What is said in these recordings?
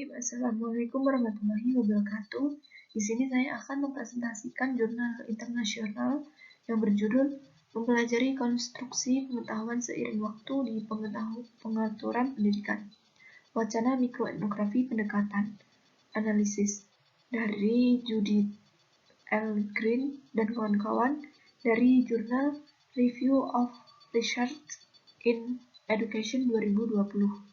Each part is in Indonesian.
Assalamualaikum warahmatullahi wabarakatuh. Di sini saya akan mempresentasikan jurnal internasional yang berjudul Mempelajari Konstruksi Pengetahuan Seiring Waktu di Pengaturan Pendidikan. Wacana Mikroetnografi Pendekatan Analisis dari Judith L. Green dan kawan-kawan dari jurnal Review of Research in Education 2020.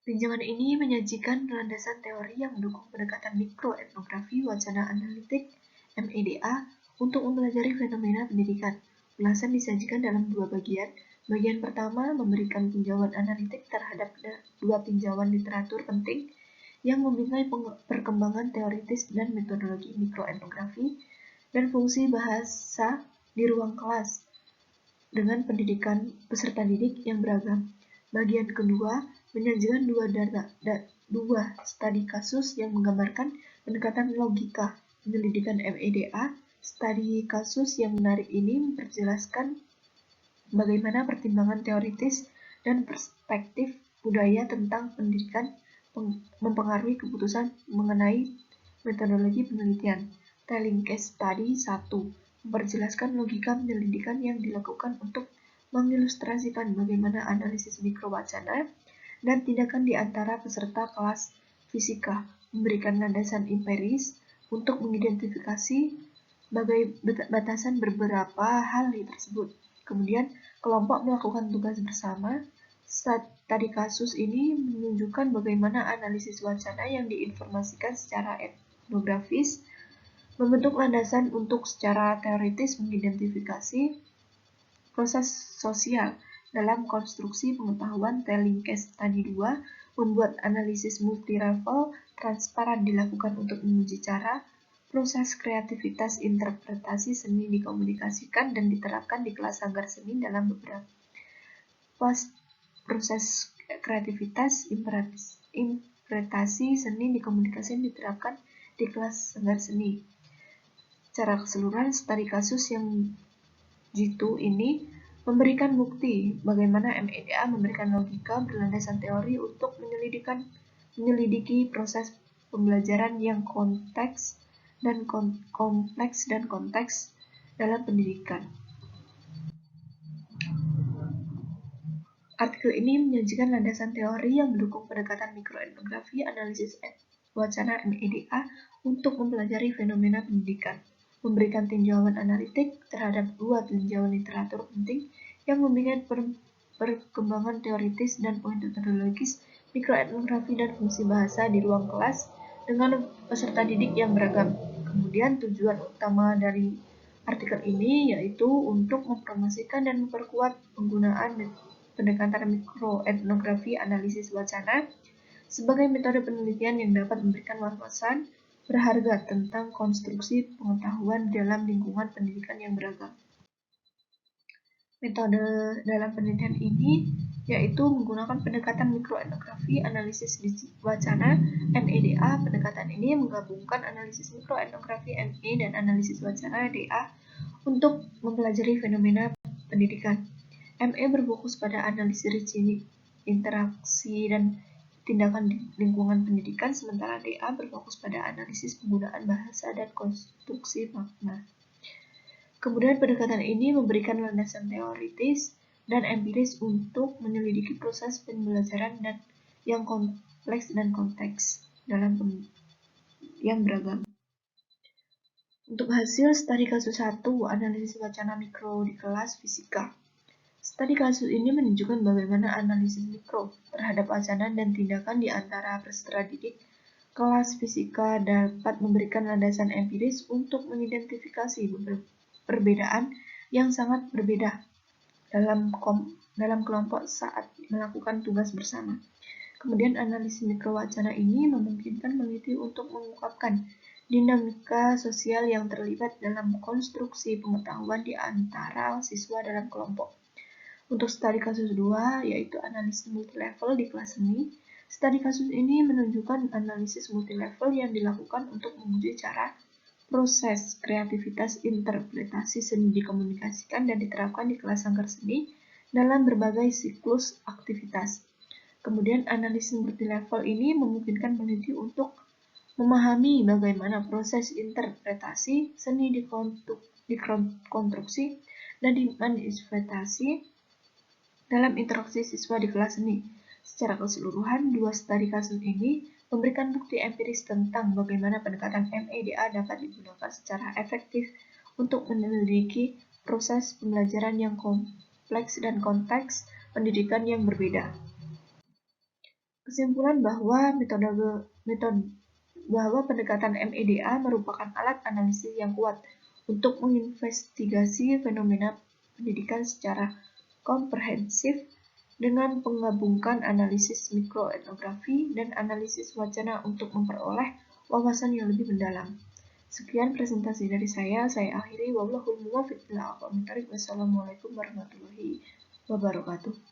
Pinjaman ini menyajikan landasan teori yang mendukung pendekatan mikroetnografi wacana analitik (MEDA) untuk mempelajari fenomena pendidikan. Ulasan disajikan dalam dua bagian. Bagian pertama memberikan tinjauan analitik terhadap dua tinjauan literatur penting yang membingkai perkembangan teoritis dan metodologi mikroetnografi dan fungsi bahasa di ruang kelas dengan pendidikan peserta didik yang beragam. Bagian kedua menyajikan dua studi kasus yang menggambarkan pendekatan logika penyelidikan MEDA. Studi kasus yang menarik ini memperjelaskan bagaimana pertimbangan teoritis dan perspektif budaya tentang pendidikan mempengaruhi keputusan mengenai metodologi penelitian. Telling Case Study 1 memperjelaskan logika penyelidikan yang dilakukan untuk mengilustrasikan bagaimana analisis mikrowacana dan tindakan di antara peserta kelas fisika, memberikan landasan empiris untuk mengidentifikasi batasan beberapa hal tersebut. Kemudian, kelompok melakukan tugas bersama. Studi kasus ini menunjukkan bagaimana analisis wacana yang diinformasikan secara etnografis membentuk landasan untuk secara teoritis mengidentifikasi proses sosial dalam konstruksi pengetahuan. Telling Case Study 2 membuat analisis multi-level transparan dilakukan untuk menguji cara proses kreativitas interpretasi seni dikomunikasikan dan diterapkan di kelas sanggar seni dalam beberapa proses kreativitas interpretasi seni dikomunikasikan diterapkan di kelas sanggar seni. Secara keseluruhan, studi kasus yang jitu ini memberikan bukti bagaimana MEDA memberikan logika berlandasan teori untuk menyelidiki proses pembelajaran yang kompleks dan konteks dalam pendidikan. Artikel ini menyajikan landasan teori yang mendukung pendekatan mikroetnografi analisis wacana MEDA untuk mempelajari fenomena pendidikan, memberikan tinjauan analitik terhadap dua tinjauan literatur penting yang membingkai perkembangan teoritis dan metodologis mikroetnografi dan fungsi bahasa di ruang kelas dengan peserta didik yang beragam. Kemudian tujuan utama dari artikel ini yaitu untuk mempromosikan dan memperkuat penggunaan pendekatan mikroetnografi analisis wacana sebagai metode penelitian yang dapat memberikan wawasan berharga tentang konstruksi pengetahuan dalam lingkungan pendidikan yang beragam. Metode dalam penelitian ini yaitu menggunakan pendekatan mikroetnografi analisis wacana MEDA. Pendekatan ini menggabungkan analisis mikroetnografi ME dan analisis wacana DA untuk mempelajari fenomena pendidikan. ME berfokus pada analisis interaksi dan tindakan di lingkungan pendidikan, sementara DA berfokus pada analisis penggunaan bahasa dan konstruksi makna. Kemudian pendekatan ini memberikan landasan teoritis dan empiris untuk menyelidiki proses pembelajaran yang kompleks dan konteks dalam yang beragam. Untuk hasil studi kasus 1, analisis wacana mikro di kelas fisika. Studi kasus ini menunjukkan bagaimana analisis mikro terhadap wacana dan tindakan di antara peserta didik kelas fisika dapat memberikan landasan empiris untuk mengidentifikasi perbedaan yang sangat berbeda dalam kelompok saat melakukan tugas bersama. Kemudian analisis mikrowacana ini memungkinkan peneliti untuk mengungkapkan dinamika sosial yang terlibat dalam konstruksi pengetahuan di antara siswa dalam kelompok. Untuk studi kasus 2, yaitu analisis multilevel di kelas seni, studi kasus ini menunjukkan analisis multilevel yang dilakukan untuk menguji cara proses kreativitas interpretasi seni dikomunikasikan dan diterapkan di kelas sanggar seni dalam berbagai siklus aktivitas. Kemudian analisis multilevel ini memungkinkan peneliti untuk memahami bagaimana proses interpretasi seni dikonstruksi dan dimanifestasi dalam interaksi siswa di kelas seni. Secara keseluruhan, dua studi kasus ini memberikan bukti empiris tentang bagaimana pendekatan MEDA dapat digunakan secara efektif untuk menyelidiki proses pembelajaran yang kompleks dan konteks pendidikan yang berbeda. Kesimpulan bahwa pendekatan MEDA merupakan alat analisis yang kuat untuk menginvestigasi fenomena pendidikan secara komprehensif dengan menggabungkan analisis mikroetnografi dan analisis wacana untuk memperoleh wawasan yang lebih mendalam. Sekian presentasi dari saya akhiri. Wallahul muwaffiq ila aqwamit thoriq. Wassalamualaikum warahmatullahi wabarakatuh.